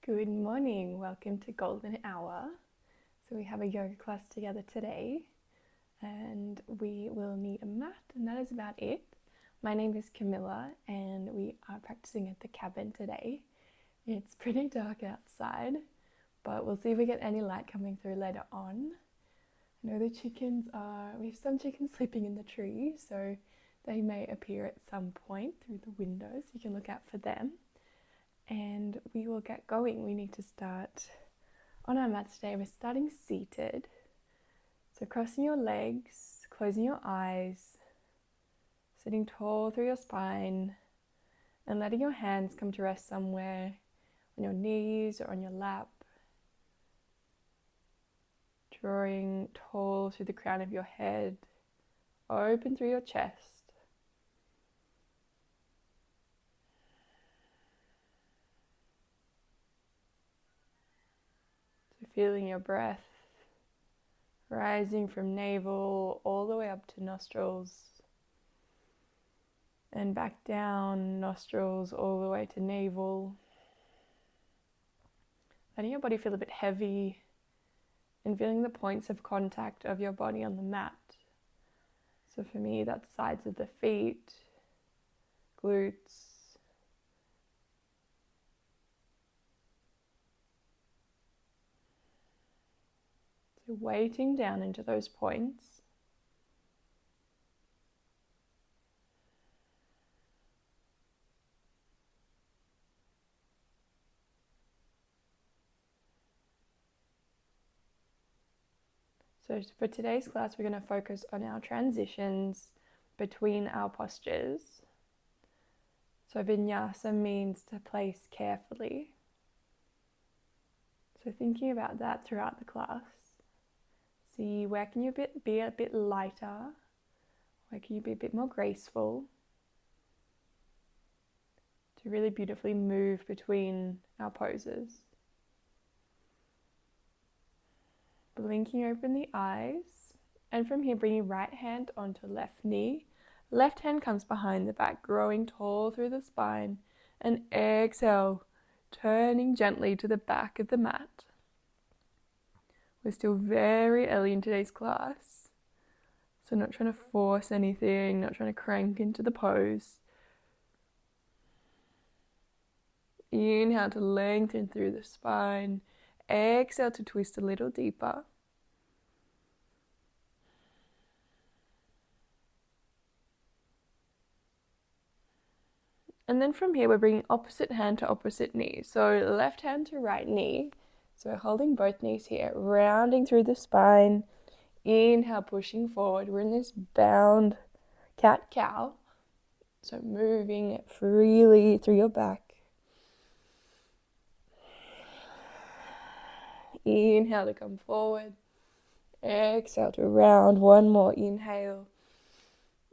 Good morning, welcome to Golden Hour. So we have a yoga class together today and we will need a mat and that is about it. My name is Camilla and we are practicing at the cabin today. It's pretty dark outside, but we'll see if we get any light coming through later on. I know we have some chickens sleeping in the tree, so they may appear at some point through the windows. You can look out for them. And we will get going. We need to start on our mat today. We're starting seated. So crossing your legs, closing your eyes, sitting tall through your spine, and letting your hands come to rest somewhere on your knees or on your lap. Drawing tall through the crown of your head, open through your chest. Feeling your breath rising from navel all the way up to nostrils and back down, nostrils all the way to navel. Letting your body feel a bit heavy and feeling the points of contact of your body on the mat. So for me, that's sides of the feet, glutes, so weighting down into those points. So for today's class, we're going to focus on our transitions between our postures. So vinyasa means to place carefully. So thinking about that throughout the class. See where can you be a bit lighter, where can you be a bit more graceful, to really beautifully move between our poses. Blinking open the eyes, and from here bringing right hand onto left knee. Left hand comes behind the back, growing tall through the spine, and exhale, turning gently to the back of the mat. We're still very early in today's class, so not trying to force anything, not trying to crank into the pose. Inhale to lengthen through the spine. Exhale to twist a little deeper. And then from here, we're bringing opposite hand to opposite knee. So left hand to right knee. So we're holding both knees here, rounding through the spine. Inhale, pushing forward. We're in this bound cat-cow. So moving it freely through your back. Inhale to come forward. Exhale to round. One more inhale.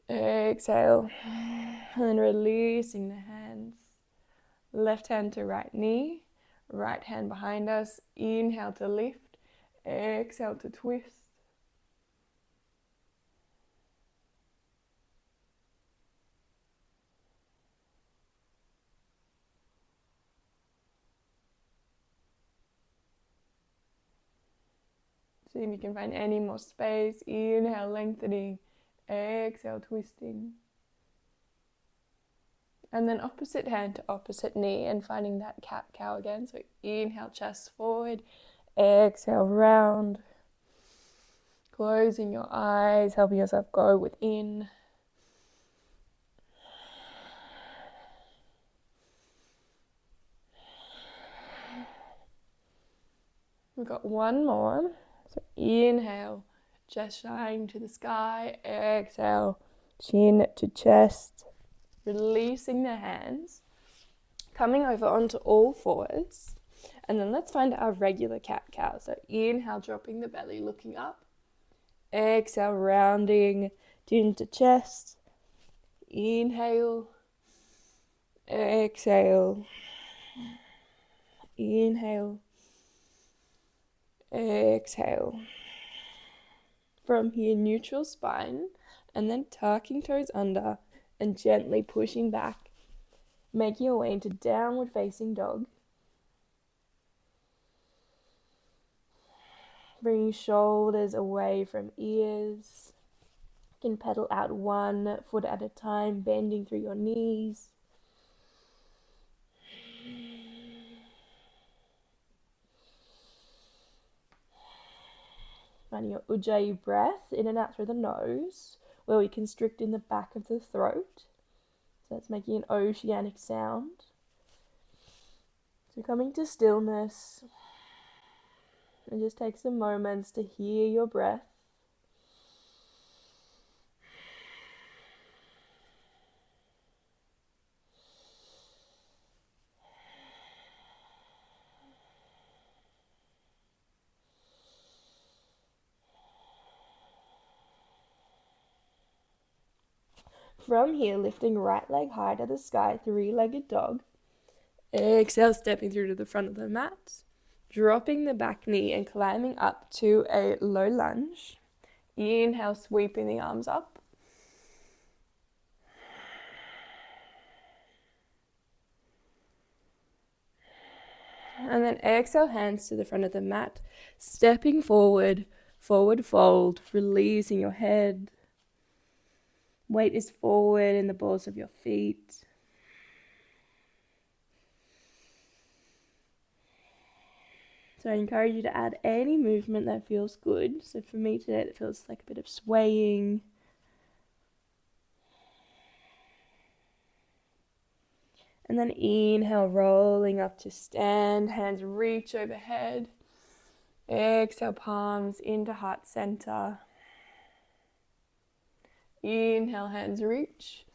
Exhale. And then releasing the hands. Left hand to right knee. Right hand behind us. Inhale to lift. Exhale to twist. See if you can find any more space. Inhale, lengthening. Exhale, twisting. And then opposite hand to opposite knee and finding that cat-cow again. So inhale, chest forward. Exhale, round. Closing your eyes, helping yourself go within. We've got one more. So inhale, chest shining to the sky. Exhale, chin to chest. Releasing the hands. Coming over onto all fours. And then let's find our regular cat-cow. So inhale, dropping the belly, looking up. Exhale, rounding chin to chest. Inhale. Exhale. Inhale. Exhale. From here, neutral spine, and then tucking toes under and gently pushing back, making your way into downward facing dog. Bringing shoulders away from ears. You can pedal out 1 foot at a time, bending through your knees. Finding your ujjayi breath in and out through the nose, where we constrict in the back of the throat. So that's making an oceanic sound. So coming to stillness, and just take some moments to hear your breath. From here, lifting right leg high to the sky, 3-legged dog. Exhale, stepping through to the front of the mat. Dropping the back knee and climbing up to a low lunge. Inhale, sweeping the arms up. And then exhale, hands to the front of the mat. Stepping forward, forward fold, releasing your head. Weight is forward in the balls of your feet. So I encourage you to add any movement that feels good. So for me today, it feels like a bit of swaying. And then inhale, rolling up to stand. Hands reach overhead. Exhale, palms into heart center. Inhale, hands reach.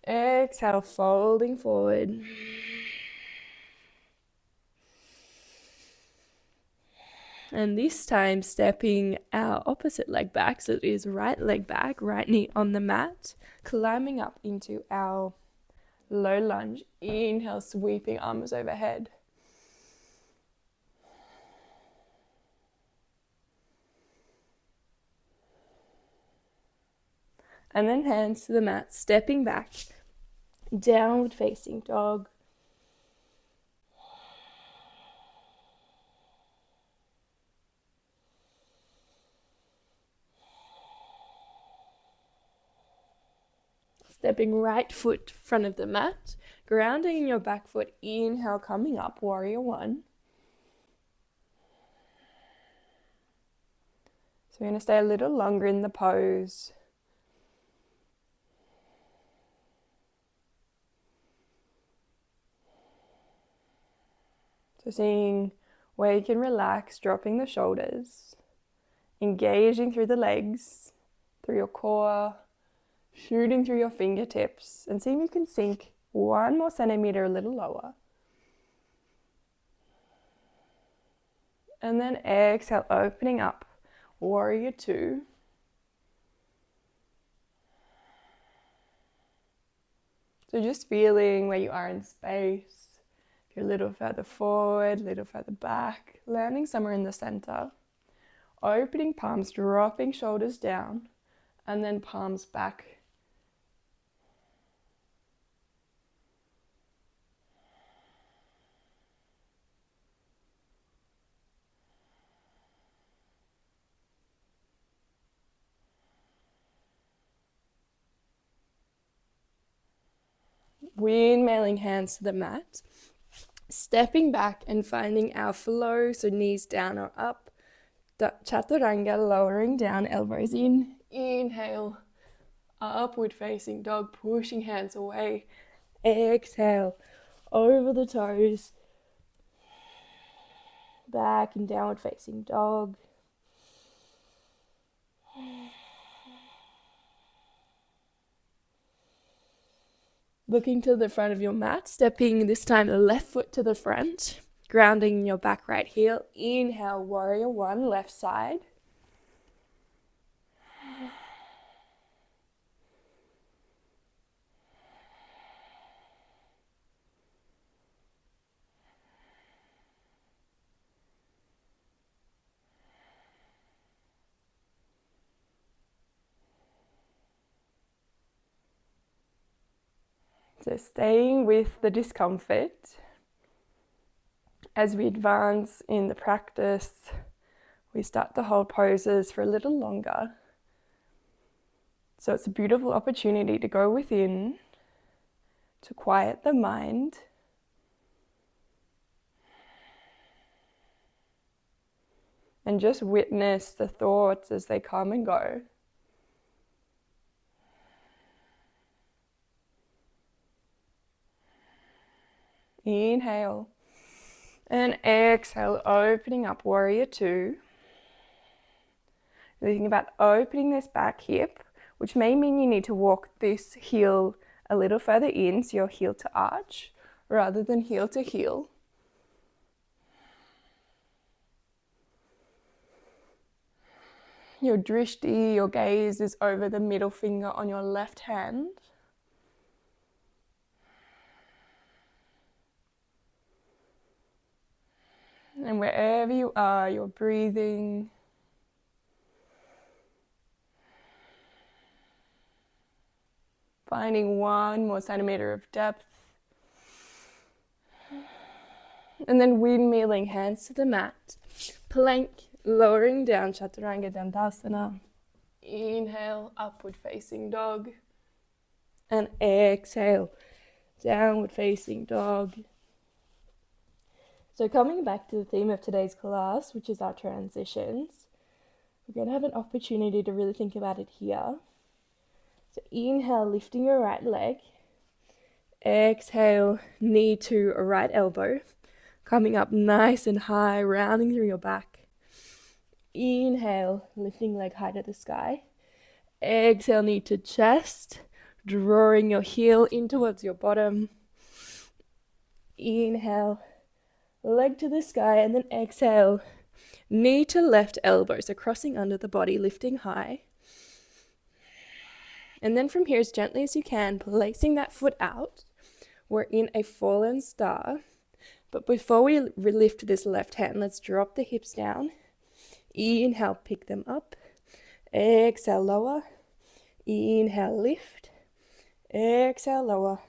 Exhale, folding forward. And this time stepping our opposite leg back, so it is right leg back, right knee on the mat, climbing up into our low lunge. Inhale, sweeping arms overhead. And then hands to the mat, stepping back, downward facing dog. Stepping right foot front of the mat, grounding in your back foot. Inhale, coming up, warrior 1. So we're going to stay a little longer in the pose. So seeing where you can relax, dropping the shoulders, engaging through the legs, through your core, shooting through your fingertips, and see if you can sink 1 more centimeter a little lower. And then exhale, opening up, warrior 2. So just feeling where you are in space. If you're a little further forward, a little further back, landing somewhere in the center. Opening palms, dropping shoulders down, and then palms back. Windmilling hands to the mat, stepping back and finding our flow, so knees down or up, chaturanga, lowering down, elbows in. Inhale, upward facing dog, pushing hands away. Exhale, over the toes, back and downward facing dog. Looking to the front of your mat, stepping this time the left foot to the front, grounding your back right heel. Inhale, warrior 1, left side. So staying with the discomfort as we advance in the practice, we start to hold poses for a little longer. So it's a beautiful opportunity to go within, to quiet the mind, and just witness the thoughts as they come and go. Inhale and exhale, opening up, warrior two. Thinking about opening this back hip, which may mean you need to walk this heel a little further in, so your heel to arch rather than heel to heel. Your drishti, your gaze, is over the middle finger on your left hand. And wherever you are, you're breathing. Finding 1 more centimeter of depth. And then windmilling, hands to the mat. Plank, lowering down, Chaturanga Dandasana. Inhale, upward facing dog. And exhale, downward facing dog. So coming back to the theme of today's class, which is our transitions, we're going to have an opportunity to really think about it here. So inhale, lifting your right leg. Exhale, knee to a right elbow. Coming up nice and high, rounding through your back. Inhale, lifting leg high to the sky. Exhale, knee to chest, drawing your heel in towards your bottom. Inhale, leg to the sky, and then exhale, knee to left elbow, so crossing under the body, lifting high. And then from here, as gently as you can, placing that foot out. We're in a fallen star. But before we lift this left hand, let's drop the hips down. Inhale, pick them up. Exhale, lower. Inhale, lift. Exhale, lower.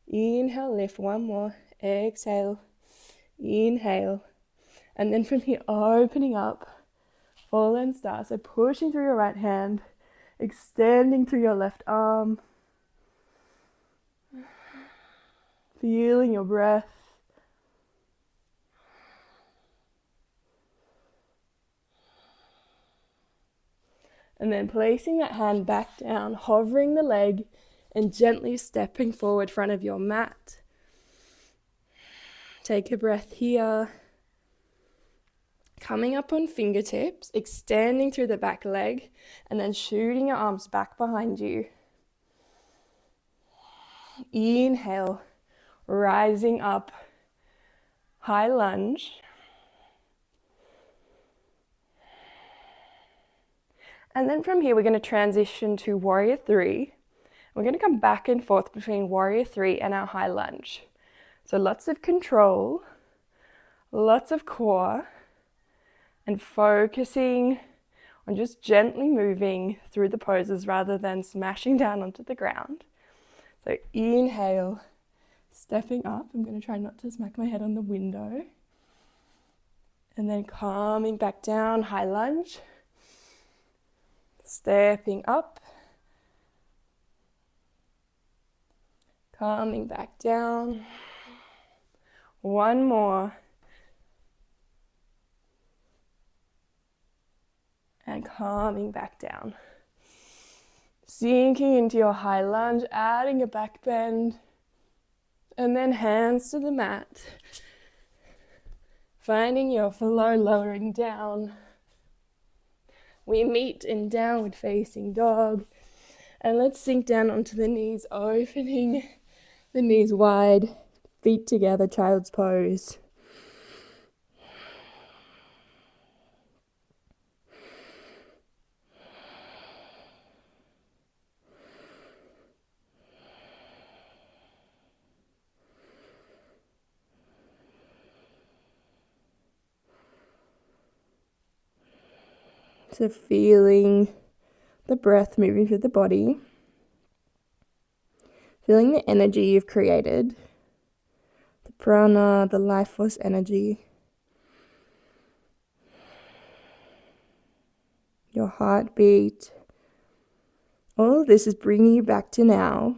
Inhale, lift. One more. Exhale. Inhale. And then from here, opening up. Fallen star. So pushing through your right hand. Extending through your left arm. Feeling your breath. And then placing that hand back down, hovering the leg, and gently stepping forward front of your mat. Take a breath here. Coming up on fingertips, extending through the back leg, and then shooting your arms back behind you. Inhale, rising up, high lunge. And then from here, we're going to transition to warrior three. We're going to come back and forth between warrior three and our high lunge. So lots of control, lots of core, and focusing on just gently moving through the poses rather than smashing down onto the ground. So inhale, stepping up. I'm going to try not to smack my head on the window. And then calming back down, high lunge. Stepping up, calming back down. One more. And calming back down. Sinking into your high lunge, adding a back bend. And then hands to the mat. Finding your flow, lowering down. We meet in downward facing dog, and let's sink down onto the knees, opening the knees wide, feet together, child's pose. So feeling the breath moving through the body, feeling the energy you've created, the prana, the life force energy. your heartbeat. All of this is bringing you back to now.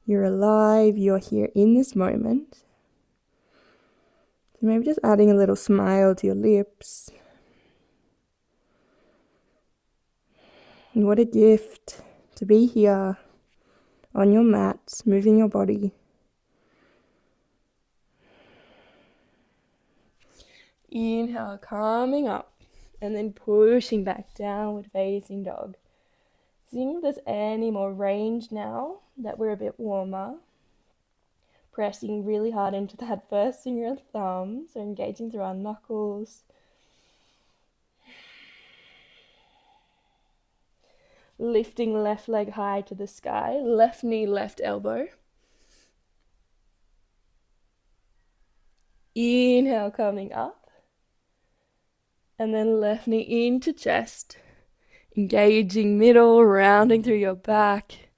You're alive, you're here in this moment. So maybe just adding a little smile to your lips. And what a gift to be here on your mat, moving your body. Inhale, coming up, and then pushing back, downward facing dog. Seeing if there's any more range now that we're a bit warmer. Pressing really hard into that first finger and thumb, so engaging through our knuckles. Lifting left leg high to the sky, left knee, left elbow. Inhale, coming up. And then left knee into chest. Engaging middle, rounding through your back.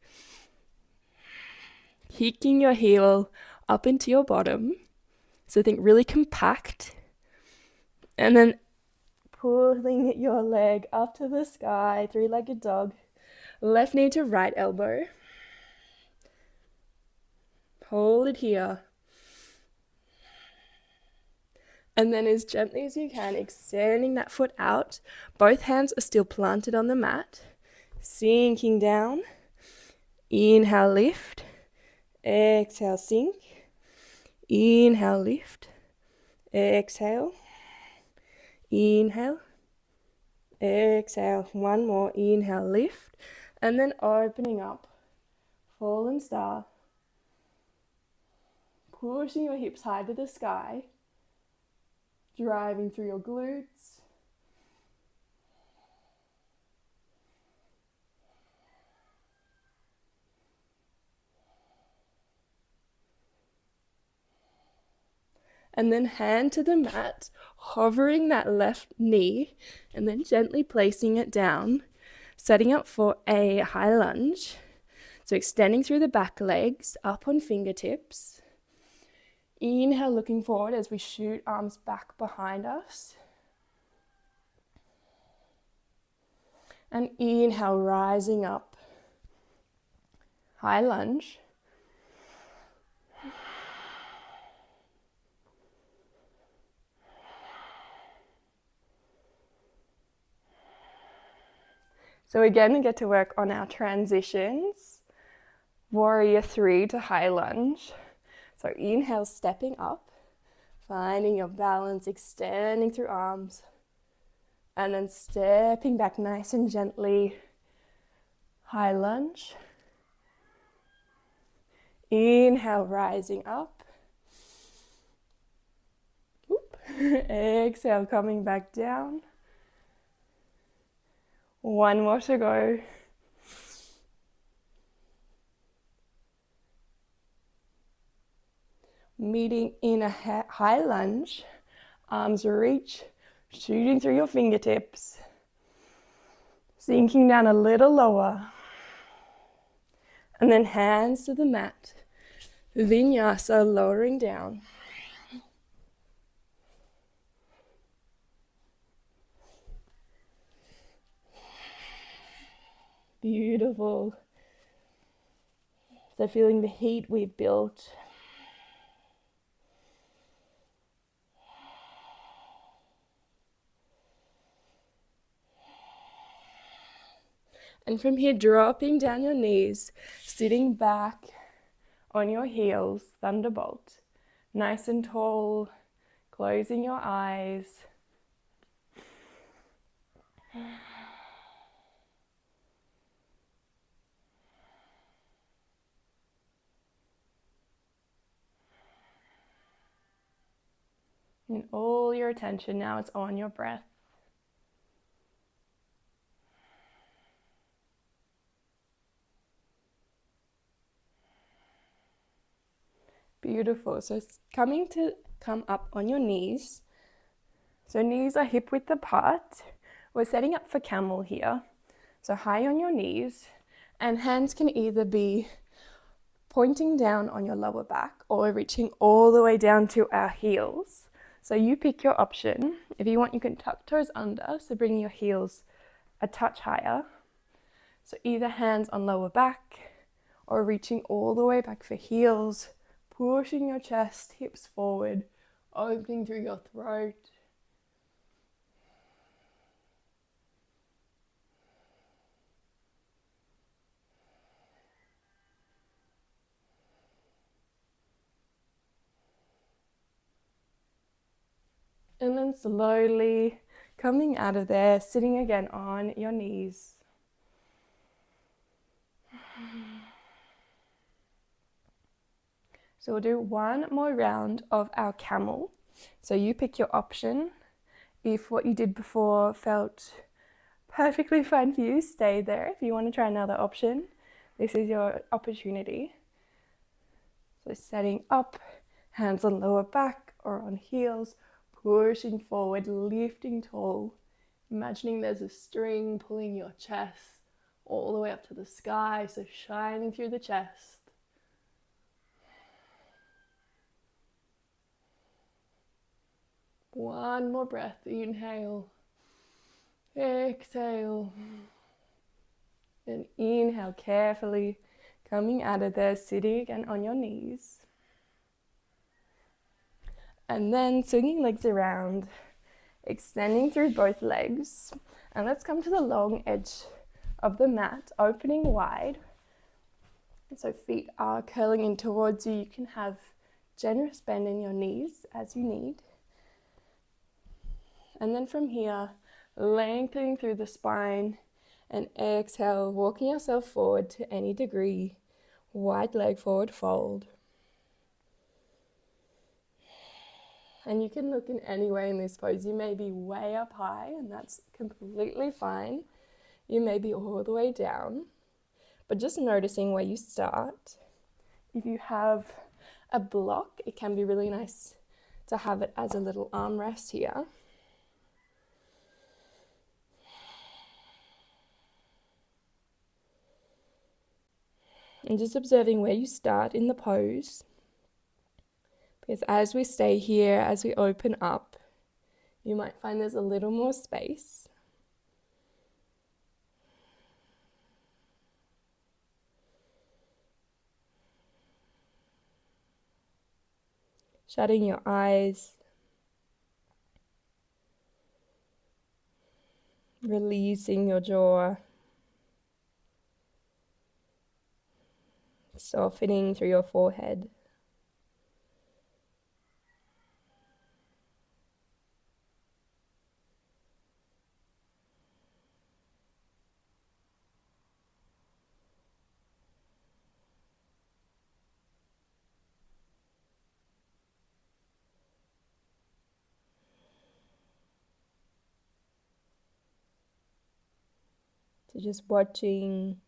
Kicking your heel up into your bottom. So think really compact. And then pulling your leg up to the sky, three-legged dog. Left knee to right elbow. Hold it here. And then as gently as you can, extending that foot out. Both hands are still planted on the mat. Sinking down. Inhale, lift. Exhale, sink. Inhale, lift. Exhale. Inhale. Exhale. One more. Inhale, lift. And then opening up. Fallen star. Pushing your hips high to the sky. Driving through your glutes. And then hand to the mat, hovering that left knee, and then gently placing it down, setting up for a high lunge. So extending through the back legs, up on fingertips. Inhale, looking forward as we shoot arms back behind us. And inhale, rising up. High lunge. So again, we get to work on our transitions. Warrior 3 to high lunge. So inhale, stepping up, finding your balance, extending through arms, and then stepping back nice and gently, high lunge. Inhale, rising up. Exhale, coming back down. One more to go. Meeting in a high lunge, arms reach, shooting through your fingertips, sinking down a little lower, and then hands to the mat, vinyasa, lowering down. Beautiful. So feeling the heat we've built. And from here, dropping down your knees, sitting back on your heels, thunderbolt. Nice and tall, closing your eyes. And all your attention now is on your breath. Beautiful. So it's coming to come up on your knees. So knees are hip width apart. We're setting up for camel here. So high on your knees, and hands can either be pointing down on your lower back or reaching all the way down to our heels. So you pick your option. If you want, you can tuck toes under, so bring your heels a touch higher. So either hands on lower back or reaching all the way back for heels, pushing your chest, hips forward, opening through your throat. And then slowly coming out of there, sitting again on your knees. So we'll do one more round of our camel. So you pick your option. If what you did before felt perfectly fine for you, stay there. If you want to try another option, this is your opportunity. So setting up, hands on lower back or on heels, pushing forward, lifting tall, imagining there's a string pulling your chest all the way up to the sky, so shining through the chest. One more breath, inhale, exhale, and inhale carefully, coming out of there, sitting again on your knees. And then swinging legs around, extending through both legs. And let's come to the long edge of the mat, opening wide. So feet are curling in towards you. You can have generous bend in your knees as you need. And then from here, lengthening through the spine and exhale, walking yourself forward to any degree. Wide leg forward fold. And you can look in any way in this pose. You may be way up high, and that's completely fine. You may be all the way down, but just noticing where you start. If you have a block, it can be really nice to have it as a little armrest here. And just observing where you start in the pose. Because as we stay here, as we open up, you might find there's a little more space. Shutting your eyes. Releasing your jaw. Softening through your forehead. So just watching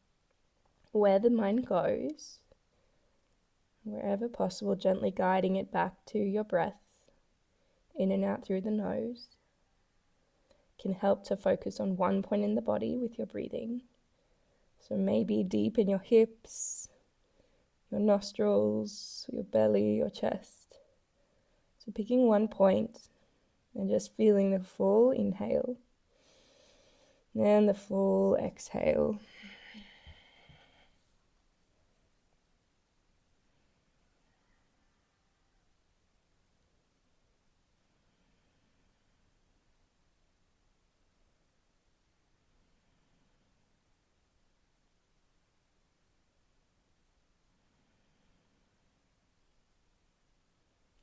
where the mind goes. Wherever possible, gently guiding it back to your breath, in and out through the nose. Can help to focus on one point in the body with your breathing. So maybe deep in your hips, your nostrils, your belly, your chest. So picking one point and just feeling the full inhale and the full exhale.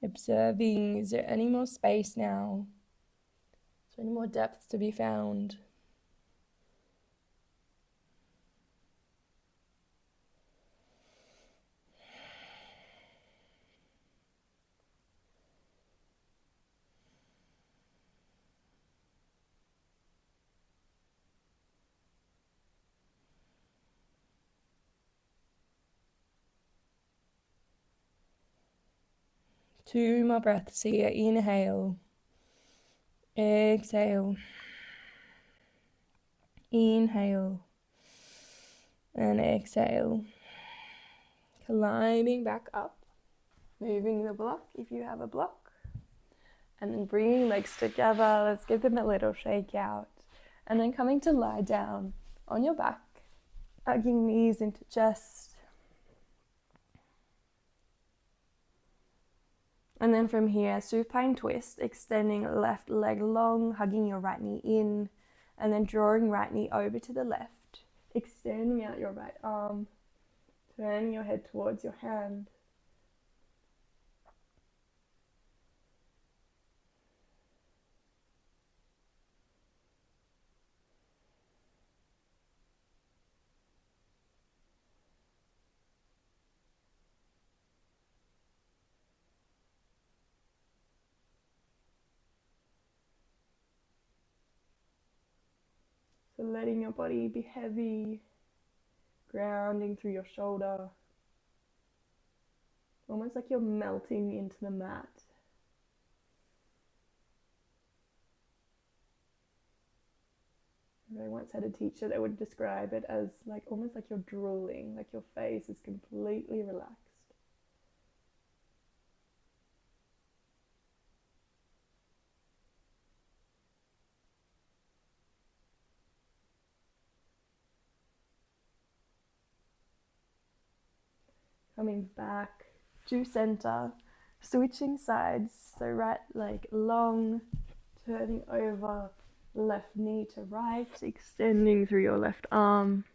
Observing, is there any more space now? Is there any more depth to be found? Two more breaths here. Inhale. Exhale. Inhale. And exhale. Climbing back up. Moving the block if you have a block. And then bringing legs together, let's give them a little shake out. And then coming to lie down on your back, hugging knees into chest. And then from here, supine twist, extending left leg long, hugging your right knee in, and then drawing right knee over to the left, extending out your right arm, turning your head towards your hand. So letting your body be heavy, grounding through your shoulder, almost like you're melting into the mat. I once had a teacher that would describe it as like almost like you're drooling, like your face is completely relaxed. Coming back to center, switching sides, so right leg long, turning over, left knee to right, extending through your left arm.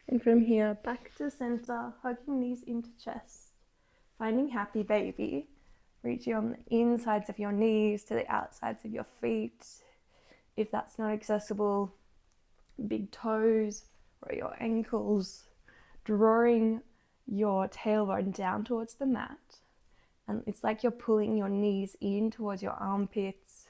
And from here, back to center, hugging knees into chest, finding happy baby, reaching on the insides of your knees to the outsides of your feet. If that's not accessible, big toes or your ankles, drawing your tailbone down towards the mat. And it's like you're pulling your knees in towards your armpits.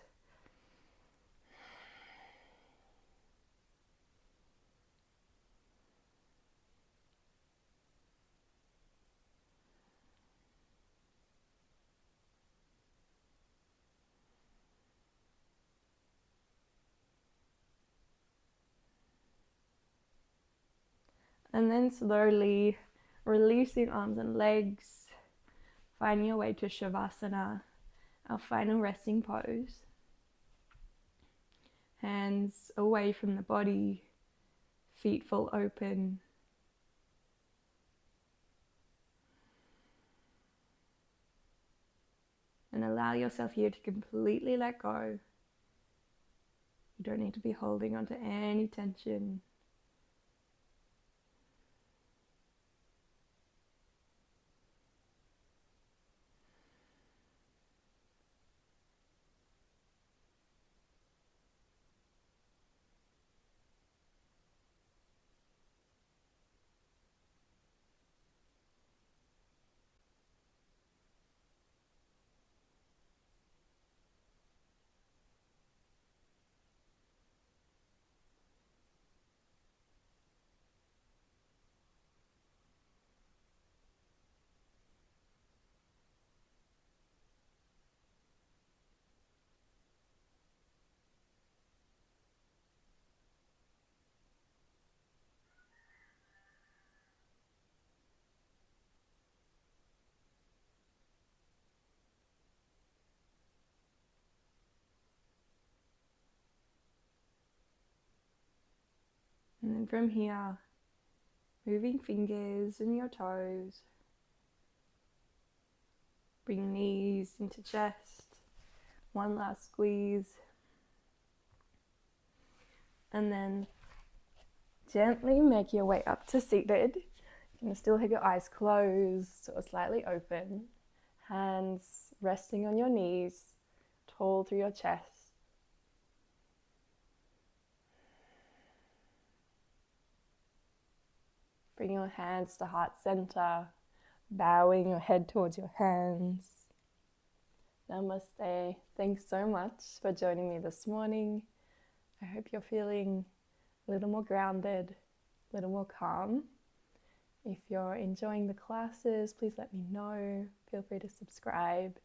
And then slowly releasing arms and legs, finding your way to Shavasana, our final resting pose. Hands away from the body, feet full open. And allow yourself here to completely let go. You don't need to be holding onto any tension. And then from here, moving fingers and your toes. Bring knees into chest. One last squeeze. And then gently make your way up to seated. You can still have your eyes closed or slightly open, hands resting on your knees, tall through your chest. Bring your hands to heart center, bowing your head towards your hands. Namaste. Thanks so much for joining me this morning. I hope you're feeling a little more grounded, a little more calm. If you're enjoying the classes, please let me know. Feel free to subscribe,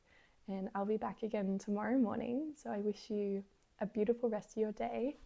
and I'll be back again tomorrow morning. So I wish you a beautiful rest of your day.